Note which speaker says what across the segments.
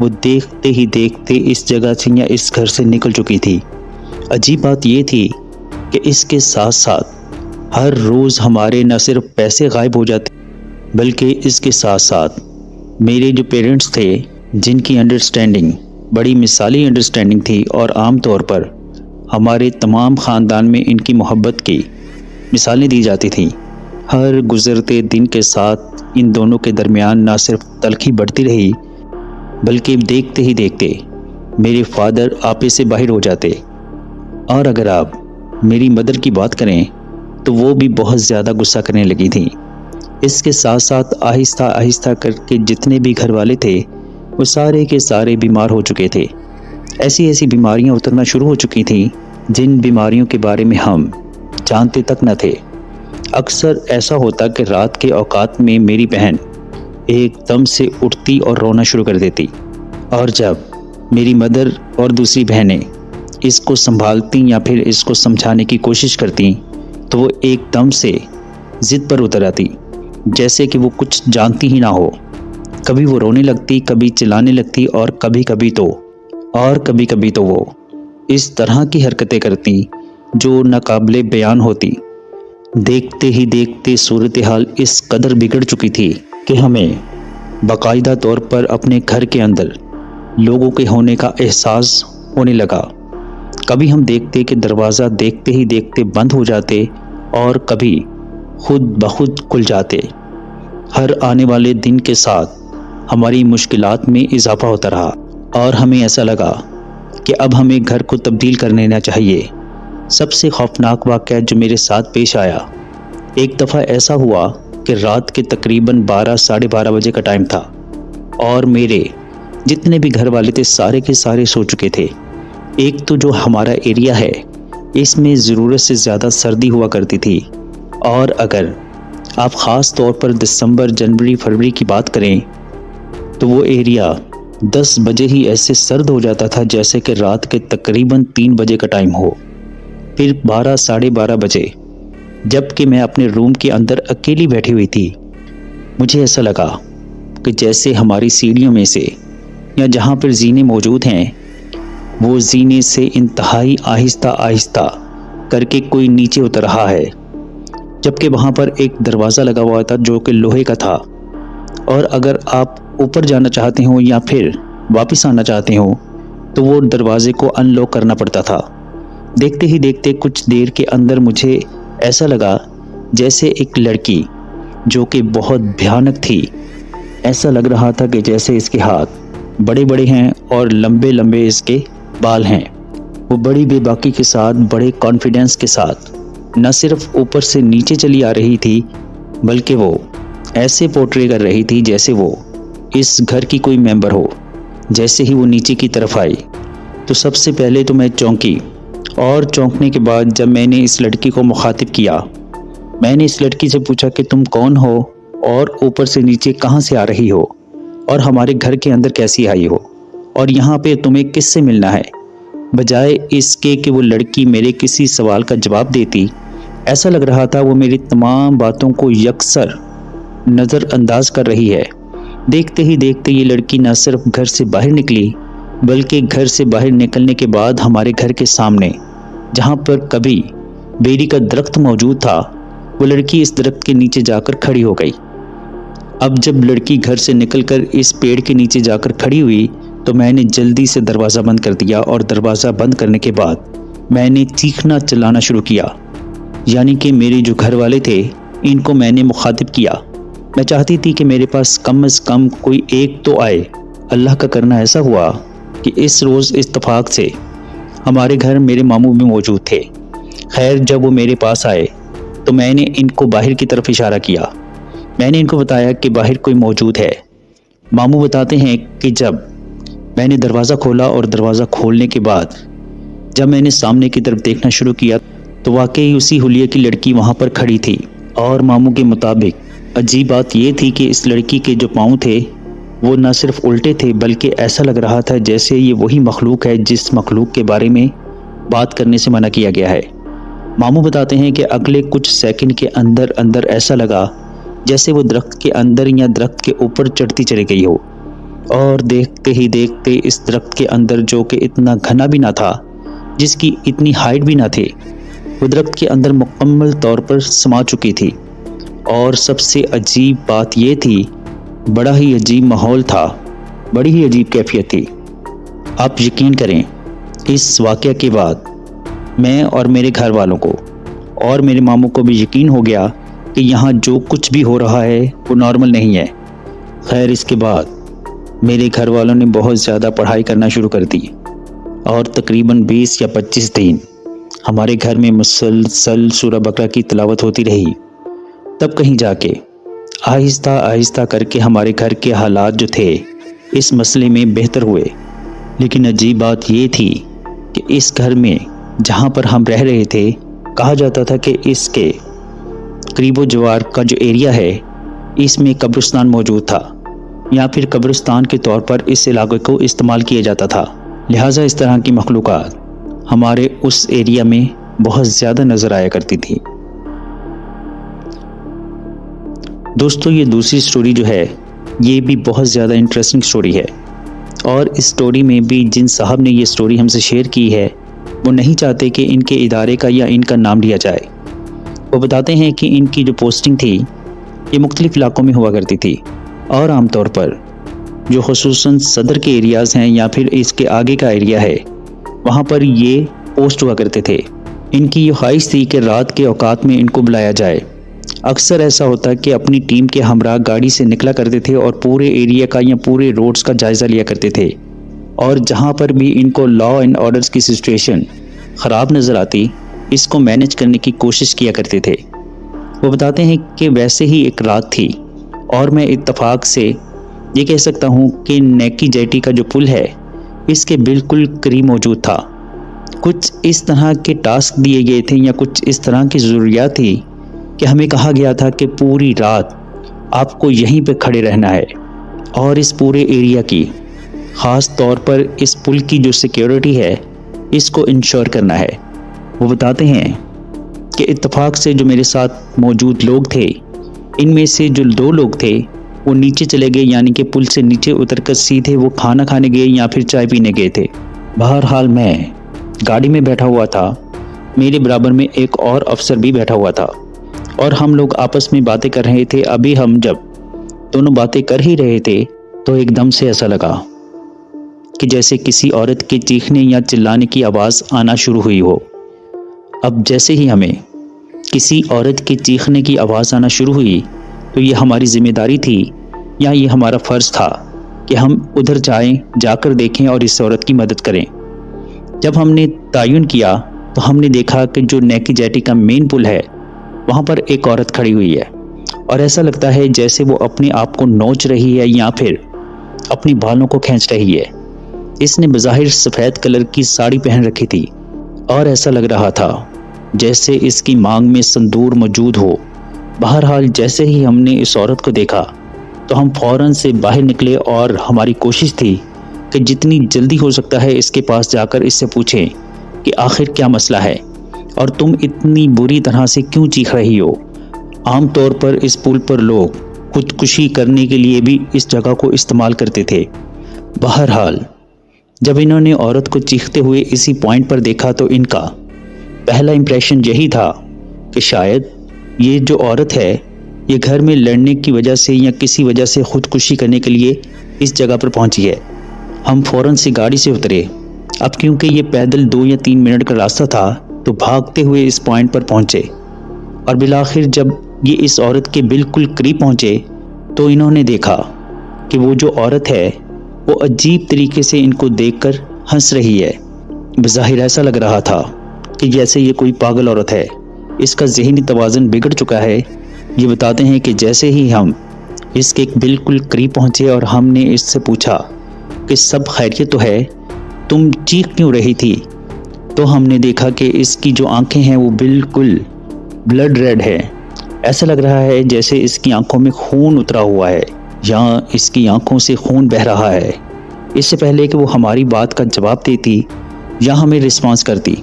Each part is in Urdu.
Speaker 1: وہ دیکھتے ہی دیکھتے اس جگہ سے یا اس گھر سے نکل چکی تھی۔ عجیب بات یہ تھی کہ اس کے ساتھ ساتھ ہر روز ہمارے نہ صرف پیسے غائب ہو جاتے بلکہ اس کے ساتھ ساتھ میرے جو پیرنٹس تھے جن کی انڈرسٹینڈنگ بڑی مثالی انڈرسٹینڈنگ تھی اور عام طور پر ہمارے تمام خاندان میں ان کی محبت کی مثالیں دی جاتی تھیں، ہر گزرتے دن کے ساتھ ان دونوں کے درمیان نہ صرف تلخی بڑھتی رہی بلکہ دیکھتے ہی دیکھتے میرے فادر آپے سے باہر ہو جاتے۔ اور اگر آپ میری مدر کی بات کریں تو وہ بھی بہت زیادہ غصہ کرنے لگی تھیں۔ اس کے ساتھ ساتھ آہستہ آہستہ کر کے جتنے بھی گھر والے تھے وہ سارے کے سارے بیمار ہو چکے تھے۔ ایسی ایسی بیماریاں اترنا شروع ہو چکی تھیں جن بیماریوں کے بارے میں ہم جانتے تک نہ تھے۔ اکثر ایسا ہوتا کہ رات کے اوقات میں میری بہن ایک دم سے اٹھتی اور رونا شروع کر دیتی، اور جب میری مدر اور دوسری بہنیں اس کو سنبھالتی یا پھر اس کو سمجھانے کی کوشش کرتی تو وہ ایک دم سے ضد پر اتر آتی، جیسے کہ وہ کچھ جانتی ہی نہ ہو۔ کبھی وہ رونے لگتی، کبھی چلانے لگتی، اور کبھی کبھی تو وہ اس طرح کی حرکتیں کرتی جو ناقابل بیان ہوتی۔ دیکھتے ہی دیکھتے صورتحال اس قدر بگڑ چکی تھی کہ ہمیں باقاعدہ طور پر اپنے گھر کے اندر لوگوں کے ہونے کا احساس ہونے لگا۔ کبھی ہم دیکھتے کہ دروازہ دیکھتے ہی دیکھتے بند ہو جاتے اور کبھی خود بخود کھل جاتے۔ ہر آنے والے دن کے ساتھ ہماری مشکلات میں اضافہ ہوتا رہا اور ہمیں ایسا لگا کہ اب ہمیں گھر کو تبدیل کر لینا چاہیے۔ سب سے خوفناک واقعہ جو میرے ساتھ پیش آیا، ایک دفعہ ایسا ہوا کہ رات کے تقریباً 12 12:30 بجے کا ٹائم تھا اور میرے جتنے بھی گھر والے تھے سارے کے سارے سو چکے تھے۔ ایک تو جو ہمارا ایریا ہے اس میں ضرورت سے زیادہ سردی ہوا کرتی تھی، اور اگر آپ خاص طور پر دسمبر، جنوری، فروری کی بات کریں تو وہ ایریا 10 بجے ہی ایسے سرد ہو جاتا تھا جیسے کہ رات کے تقریباً 3 بجے کا ٹائم ہو۔ پھر 12 بجے جب کہ میں اپنے روم کے اندر اکیلی بیٹھی ہوئی تھی، مجھے ایسا لگا کہ جیسے ہماری سیڑھیوں میں سے یا جہاں پر زینے موجود ہیں وہ زینے سے انتہائی آہستہ آہستہ کر کے کوئی نیچے اتر رہا ہے، جبکہ وہاں پر ایک دروازہ لگا ہوا تھا جو کہ لوہے کا تھا، اور اگر آپ اوپر جانا چاہتے ہوں یا پھر واپس آنا چاہتے ہوں تو وہ دروازے کو ان لاک کرنا پڑتا تھا۔ دیکھتے ہی دیکھتے کچھ دیر کے اندر مجھے ایسا لگا جیسے ایک لڑکی جو کہ بہت بھیانک تھی، ایسا لگ رہا تھا کہ جیسے اس کے ہاتھ بڑے بڑے ہیں اور لمبے لمبے اس کے بال ہیں۔ وہ بڑی بے باکی کے ساتھ، بڑے کانفیڈنس کے ساتھ نہ صرف اوپر سے نیچے چلی آ رہی تھی بلکہ وہ ایسے پورٹری کر رہی تھی جیسے وہ اس گھر کی کوئی ممبر ہو۔ جیسے ہی وہ نیچے کی طرف آئی تو سب سے پہلے تو میں چونکی، اور چونکنے کے بعد جب میں نے اس لڑکی کو مخاطب کیا، میں نے اس لڑکی سے پوچھا کہ تم کون ہو اور اوپر سے نیچے کہاں سے آ رہی ہو اور ہمارے گھر کے اندر کیسی آئی ہو، اور یہاں پہ تمہیں کس سے ملنا ہے؟ بجائے اس کے کہ وہ لڑکی میرے کسی سوال کا جواب دیتی، ایسا لگ رہا تھا وہ میری تمام باتوں کو یکسر نظر انداز کر رہی ہے۔ دیکھتے ہی دیکھتے یہ لڑکی نہ صرف گھر سے باہر نکلی بلکہ گھر سے باہر نکلنے کے بعد ہمارے گھر کے سامنے جہاں پر کبھی بیری کا درخت موجود تھا، وہ لڑکی اس درخت کے نیچے جا کر کھڑی ہو گئی۔ اب جب لڑکی گھر سے نکل کر اس پیڑ کے نیچے جا کر کھڑی ہوئی تو میں نے جلدی سے دروازہ بند کر دیا، اور دروازہ بند کرنے کے بعد میں نے چیخنا چلانا شروع کیا، یعنی کہ میرے جو گھر والے تھے ان کو میں نے مخاطب کیا۔ میں چاہتی تھی کہ میرے پاس کم از کم کوئی ایک تو آئے۔ اللہ کا کرنا ایسا ہوا کہ اس روز اتفاق سے ہمارے گھر میرے ماموں بھی موجود تھے۔ خیر، جب وہ میرے پاس آئے تو میں نے ان کو باہر کی طرف اشارہ کیا۔ میں نے ان کو بتایا کہ باہر کوئی موجود ہے۔ ماموں بتاتے ہیں کہ جب میں نے دروازہ کھولا اور دروازہ کھولنے کے بعد جب میں نے سامنے کی طرف دیکھنا شروع کیا تو واقعی اسی حلیے کی لڑکی وہاں پر کھڑی تھی، اور ماموں کے مطابق عجیب بات یہ تھی کہ اس لڑکی کے جو پاؤں تھے وہ نہ صرف الٹے تھے بلکہ ایسا لگ رہا تھا جیسے یہ وہی مخلوق ہے جس مخلوق کے بارے میں بات کرنے سے منع کیا گیا ہے۔ ماموں بتاتے ہیں کہ اگلے کچھ سیکنڈ کے اندر ایسا لگا جیسے وہ درخت کے اندر یا درخت کے اوپر چڑھتی چلی گئی ہو۔ اور دیکھتے ہی دیکھتے اس درخت کے اندر، جو کہ اتنا گھنا بھی نہ تھا، جس کی اتنی ہائٹ بھی نہ تھی، وہ درخت کے اندر مکمل طور پر سما چکی تھی۔ اور سب سے عجیب بات یہ تھی، بڑا ہی عجیب ماحول تھا، بڑی ہی عجیب کیفیت تھی۔ آپ یقین کریں، اس واقعہ کے بعد میں اور میرے گھر والوں کو اور میرے ماموں کو بھی یقین ہو گیا کہ یہاں جو کچھ بھی ہو رہا ہے وہ نارمل نہیں ہے۔ خیر، اس کے بعد میرے گھر والوں نے بہت زیادہ پڑھائی کرنا شروع کر دی، اور تقریباً 20 یا 25 دن ہمارے گھر میں مسلسل سورہ بقرہ کی تلاوت ہوتی رہی۔ تب کہیں جا کے آہستہ آہستہ کر کے ہمارے گھر کے حالات جو تھے اس مسئلے میں بہتر ہوئے۔ لیکن عجیب بات یہ تھی کہ اس گھر میں جہاں پر ہم رہ رہے تھے، کہا جاتا تھا کہ اس کے قریب و جوار کا جو ایریا ہے، اس میں قبرستان موجود تھا، یا پھر قبرستان کے طور پر اس علاقے کو استعمال کیا جاتا تھا۔ لہٰذا اس طرح کی مخلوقات ہمارے اس ایریا میں بہت زیادہ نظر آیا کرتی تھی۔ دوستو، یہ دوسری سٹوری جو ہے، یہ بھی بہت زیادہ انٹرسٹنگ سٹوری ہے، اور اس سٹوری میں بھی جن صاحب نے یہ سٹوری ہم سے شیئر کی ہے، وہ نہیں چاہتے کہ ان کے ادارے کا یا ان کا نام لیا جائے۔ وہ بتاتے ہیں کہ ان کی جو پوسٹنگ تھی یہ مختلف علاقوں میں ہوا کرتی تھی، اور عام طور پر جو خصوصاً صدر کے ایریاز ہیں یا پھر اس کے آگے کا ایریا ہے، وہاں پر یہ پوسٹ ہوا کرتے تھے۔ ان کی یہ خواہش تھی کہ رات کے اوقات میں ان کو بلایا جائے۔ اکثر ایسا ہوتا کہ اپنی ٹیم کے ہمراہ گاڑی سے نکلا کرتے تھے اور پورے ایریا کا یا پورے روڈز کا جائزہ لیا کرتے تھے، اور جہاں پر بھی ان کو لا اینڈ آرڈرز کی سچویشن خراب نظر آتی، اس کو مینج کرنے کی کوشش کیا کرتے تھے۔ وہ بتاتے ہیں کہ ویسے ہی ایک رات تھی، اور میں اتفاق سے یہ کہہ سکتا ہوں کہ نیکی جیٹی کا جو پل ہے، اس کے بالکل قریب موجود تھا۔ کچھ اس طرح کے ٹاسک دیے گئے تھے یا کچھ اس طرح کی ضروریات تھی کہ ہمیں کہا گیا تھا کہ پوری رات آپ کو یہیں پہ کھڑے رہنا ہے، اور اس پورے ایریا کی، خاص طور پر اس پل کی جو سیکیورٹی ہے، اس کو انشور کرنا ہے۔ وہ بتاتے ہیں کہ اتفاق سے جو میرے ساتھ موجود لوگ تھے، ان میں سے جو 2 لوگ تھے وہ نیچے چلے گئے، یعنی کہ پل سے نیچے اتر کر سیدھے وہ کھانا کھانے گئے یا پھر چائے پینے گئے تھے۔ بہرحال میں گاڑی میں بیٹھا ہوا تھا، میرے برابر میں ایک اور افسر بھی بیٹھا ہوا تھا، اور ہم لوگ آپس میں باتیں کر رہے تھے۔ ابھی ہم جب دونوں باتیں کر ہی رہے تھے تو ایک دم سے ایسا لگا کہ جیسے کسی عورت کے چیخنے یا چلانے کی آواز آنا شروع ہوئی ہو۔ اب جیسے ہی ہمیں کسی عورت کے چیخنے کی آواز آنا شروع ہوئی تو یہ ہماری ذمہ داری تھی یا یہ ہمارا فرض تھا کہ ہم ادھر جا کر دیکھیں اور اس عورت کی مدد کریں۔ جب ہم نے تعین کیا تو ہم نے دیکھا کہ جو نیکی جیٹی کا مین پل ہے، وہاں پر ایک عورت کھڑی ہوئی ہے، اور ایسا لگتا ہے جیسے وہ اپنے آپ کو نوچ رہی ہے یا پھر اپنی بالوں کو کھینچ رہی ہے۔ اس نے بظاہر سفید کلر کی ساڑی پہن رکھی تھی، اور ایسا لگ رہا تھا جیسے اس کی مانگ میں سندور موجود ہو۔ بہرحال جیسے ہی ہم نے اس عورت کو دیکھا تو ہم فوراً سے باہر نکلے، اور ہماری کوشش تھی کہ جتنی جلدی ہو سکتا ہے اس کے پاس جا کر اس سے پوچھیں کہ آخر کیا مسئلہ ہے، اور تم اتنی بری طرح سے کیوں چیخ رہی ہو۔ عام طور پر اس پل پر لوگ خودکشی کرنے کے لیے بھی اس جگہ کو استعمال کرتے تھے۔ بہرحال جب انہوں نے عورت کو چیختے ہوئے اسی پوائنٹ پر دیکھا تو ان کا پہلا امپریشن یہی تھا کہ شاید یہ جو عورت ہے، یہ گھر میں لڑنے کی وجہ سے یا کسی وجہ سے خودکشی کرنے کے لیے اس جگہ پر پہنچی ہے۔ ہم فوراً سے گاڑی سے اترے۔ اب کیونکہ یہ پیدل 2 یا 3 منٹ کا راستہ تھا تو بھاگتے ہوئے اس پوائنٹ پر پہنچے، اور بالآخر جب یہ اس عورت کے بالکل قریب پہنچے تو انہوں نے دیکھا کہ وہ جو عورت ہے وہ عجیب طریقے سے ان کو دیکھ کر ہنس رہی ہے۔ بظاہر ایسا لگ رہا تھا کہ جیسے یہ کوئی پاگل عورت ہے، اس کا ذہنی توازن بگڑ چکا ہے۔ یہ بتاتے ہیں کہ جیسے ہی ہم اس کے بالکل قریب پہنچے اور ہم نے اس سے پوچھا کہ سب خیریت تو ہے، تم چیخ کیوں رہی تھی، تو ہم نے دیکھا کہ اس کی جو آنکھیں ہیں وہ بالکل بلڈ ریڈ ہے۔ ایسا لگ رہا ہے جیسے اس کی آنکھوں میں خون اترا ہوا ہے یا اس کی آنکھوں سے خون بہہ رہا ہے۔ اس سے پہلے کہ وہ ہماری بات کا جواب دیتی یا ہمیں رسپانس کرتی،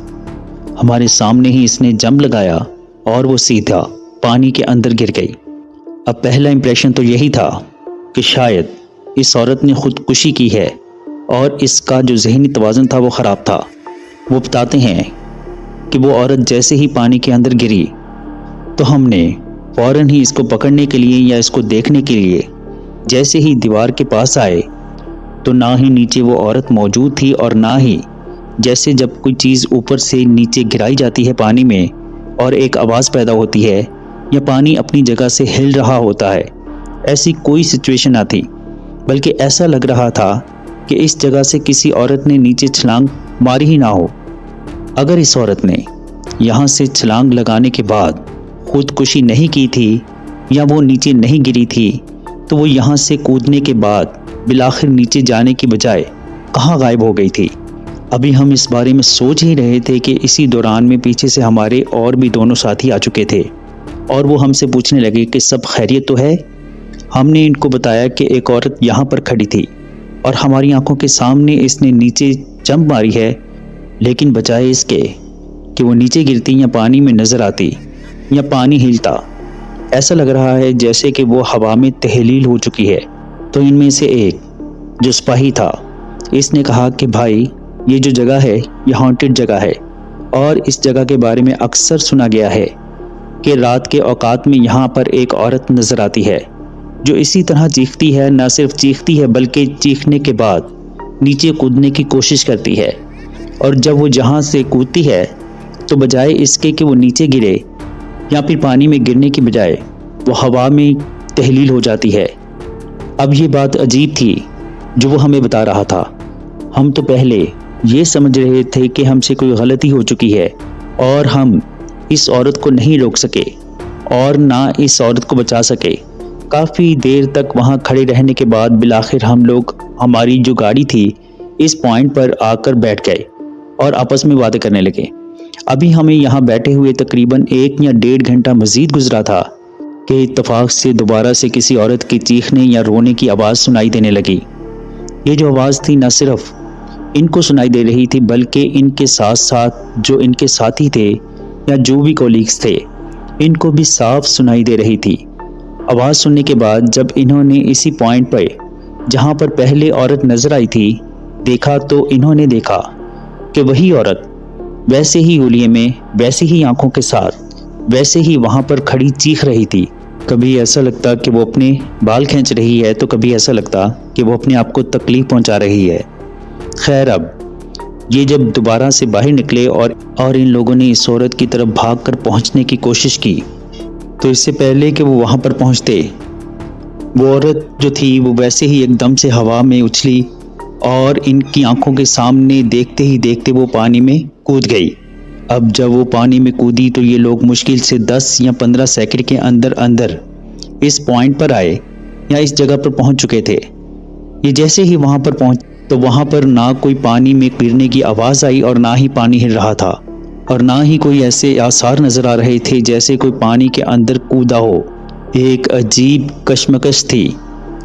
Speaker 1: ہمارے سامنے ہی اس نے جمپ لگایا اور وہ سیدھا پانی کے اندر گر گئی۔ اب پہلا امپریشن تو یہی تھا کہ شاید اس عورت نے خودکشی کی ہے اور اس کا جو ذہنی توازن تھا وہ خراب تھا۔ وہ بتاتے ہیں کہ وہ عورت جیسے ہی پانی کے اندر گری تو ہم نے فوراً ہی اس کو پکڑنے کے لیے یا اس کو دیکھنے کے لیے جیسے ہی دیوار کے پاس آئے تو نہ ہی نیچے وہ عورت موجود تھی اور نہ ہی جیسے جب کوئی چیز اوپر سے نیچے گرائی جاتی ہے پانی میں اور ایک آواز پیدا ہوتی ہے یا پانی اپنی جگہ سے ہل رہا ہوتا ہے، ایسی کوئی سچویشن نہ تھی، بلکہ ایسا لگ رہا تھا کہ اس جگہ سے کسی عورت نے نیچے چھلانگ ماری ہی نہ ہو۔ اگر اس عورت نے یہاں سے چھلانگ لگانے کے بعد خودکشی نہیں کی تھی یا وہ نیچے نہیں گری تھی تو وہ یہاں سے کودنے کے بعد بالآخر نیچے جانے کی بجائے کہاں غائب ہو گئی تھی؟ ابھی ہم اس بارے میں سوچ ہی رہے تھے کہ اسی دوران میں پیچھے سے ہمارے اور بھی دونوں ساتھی آ چکے تھے اور وہ ہم سے پوچھنے لگے کہ سب خیریت تو ہے؟ ہم نے ان کو بتایا کہ ایک عورت یہاں پر کھڑی تھی اور ہماری آنکھوں کے سامنے اس نے نیچے جمپ ماری ہے، لیکن بجائے اس کے کہ وہ نیچے گرتی یا پانی میں نظر آتی یا پانی ہلتا، ایسا لگ رہا ہے جیسے کہ وہ ہوا میں تحلیل ہو چکی ہے۔ تو ان میں سے ایک جو سپاہی تھا اس نے کہا کہ بھائی یہ جو جگہ ہے یہ ہانٹڈ جگہ ہے اور اس جگہ کے بارے میں اکثر سنا گیا ہے کہ رات کے اوقات میں یہاں پر ایک عورت نظر آتی ہے جو اسی طرح چیختی ہے، نہ صرف چیختی ہے بلکہ چیخنے کے بعد نیچے کودنے کی کوشش کرتی ہے، اور جب وہ جہاں سے کودتی ہے تو بجائے اس کے کہ وہ نیچے گرے یا پھر پانی میں گرنے کی بجائے وہ ہوا میں تحلیل ہو جاتی ہے۔ اب یہ بات عجیب تھی جو وہ ہمیں بتا رہا تھا۔ ہم تو پہلے یہ سمجھ رہے تھے کہ ہم سے کوئی غلطی ہو چکی ہے اور ہم اس عورت کو نہیں روک سکے اور نہ اس عورت کو بچا سکے۔ کافی دیر تک وہاں کھڑے رہنے کے بعد بالآخر ہم لوگ ہماری جو گاڑی تھی اس پوائنٹ پر آ کر بیٹھ گئے اور آپس میں باتیں کرنے لگے۔ ابھی ہمیں یہاں بیٹھے ہوئے تقریباً 1 یا 1.5 گھنٹہ مزید گزرا تھا کہ اتفاق سے دوبارہ سے کسی عورت کی چیخنے یا رونے کی آواز سنائی دینے لگی۔ یہ جو آواز تھی نہ صرف ان کو سنائی دے رہی تھی بلکہ ان کے ساتھ ساتھ جو ان کے ساتھی تھے یا جو بھی کولیگز تھے ان کو بھی صاف سنائی دے رہی تھی۔ آواز سننے کے بعد جب انہوں نے اسی پوائنٹ پر جہاں پر پہلے عورت نظر آئی تھی دیکھا تو انہوں نے دیکھا کہ وہی عورت ویسے ہی ہولیے میں ویسے ہی آنکھوں کے ساتھ ویسے ہی وہاں پر کھڑی چیخ رہی تھی۔ کبھی ایسا لگتا کہ وہ اپنے بال کھینچ رہی ہے تو کبھی ایسا لگتا کہ وہ اپنے آپ کو تکلیف پہنچا رہی ہے۔ خیر اب یہ جب دوبارہ سے باہر نکلے اور ان لوگوں نے اس عورت کی طرف بھاگ کر پہنچنے کی کوشش کی تو اس سے پہلے کہ وہ وہاں پر پہنچتے وہ عورت جو تھی وہ ویسے ہی ایک دم سے ہوا میں اچھلی اور ان کی آنکھوں کے سامنے دیکھتے ہی دیکھتے وہ پانی میں کود گئی۔ اب جب وہ پانی میں کودی تو یہ لوگ مشکل سے 10 یا 15 سیکنڈ کے اندر اس پوائنٹ پر آئے یا اس جگہ پر پہنچ چکے تھے۔ یہ جیسے ہی وہاں پر پہنچ تو وہاں پر نہ کوئی پانی میں گرنے کی آواز آئی اور نہ ہی پانی ہل رہا تھا اور نہ ہی کوئی ایسے آثار نظر آ رہے تھے جیسے کوئی پانی کے اندر کودا ہو۔ ایک عجیب کشمکش تھی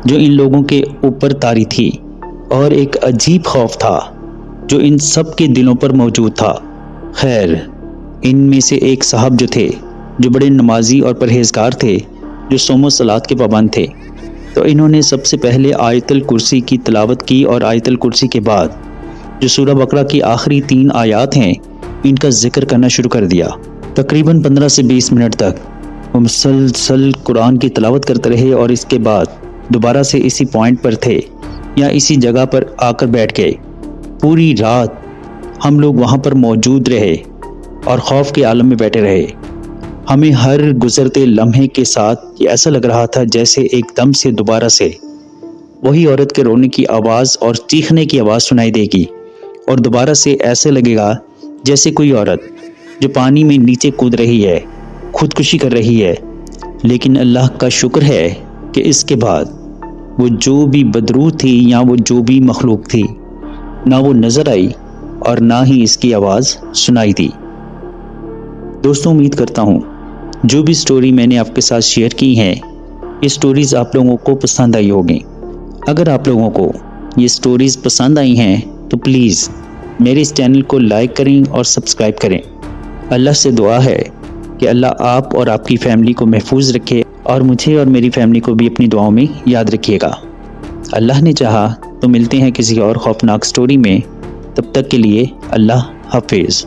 Speaker 1: جو ان لوگوں کے اوپر طاری تھی اور ایک عجیب خوف تھا جو ان سب کے دلوں پر موجود تھا۔ خیر ان میں سے ایک صاحب جو تھے جو بڑے نمازی اور پرہیزگار تھے، جو صوم و صلات کے پابند تھے، تو انہوں نے سب سے پہلے آیت الکرسی کی تلاوت کی اور آیت الکرسی کے بعد جو سورہ بقرہ کی آخری 3 آیات ہیں ان کا ذکر کرنا شروع کر دیا۔ تقریباً 15 سے 20 منٹ تک وہ مسلسل قرآن کی تلاوت کرتے رہے اور اس کے بعد دوبارہ سے اسی پوائنٹ پر تھے یا اسی جگہ پر آ کر بیٹھ گئے۔ پوری رات ہم لوگ وہاں پر موجود رہے اور خوف کے عالم میں بیٹھے رہے۔ ہمیں ہر گزرتے لمحے کے ساتھ یہ ایسا لگ رہا تھا جیسے ایک دم سے دوبارہ سے وہی عورت کے رونے کی آواز اور چیخنے کی آواز سنائی دے گی اور دوبارہ سے ایسے لگے گا جیسے کوئی عورت جو پانی میں نیچے کود رہی ہے، خودکشی کر رہی ہے۔ لیکن اللہ کا شکر ہے کہ اس کے بعد وہ جو بھی بدروح تھی یا وہ جو بھی مخلوق تھی نہ وہ نظر آئی اور نہ ہی اس کی آواز سنائی دی۔ دوستوں امید کرتا ہوں جو بھی سٹوری میں نے آپ کے ساتھ شیئر کی ہیں یہ سٹوریز آپ لوگوں کو پسند آئی ہوگی۔ اگر آپ لوگوں کو یہ سٹوریز پسند آئی ہیں تو پلیز میرے اس چینل کو لائک کریں اور سبسکرائب کریں۔ اللہ سے دعا ہے کہ اللہ آپ اور آپ کی فیملی کو محفوظ رکھے اور مجھے اور میری فیملی کو بھی اپنی دعاؤں میں یاد رکھیے گا۔ اللہ نے چاہا تو ملتے ہیں کسی اور خوفناک سٹوری میں، تب تک کے لیے اللہ حافظ۔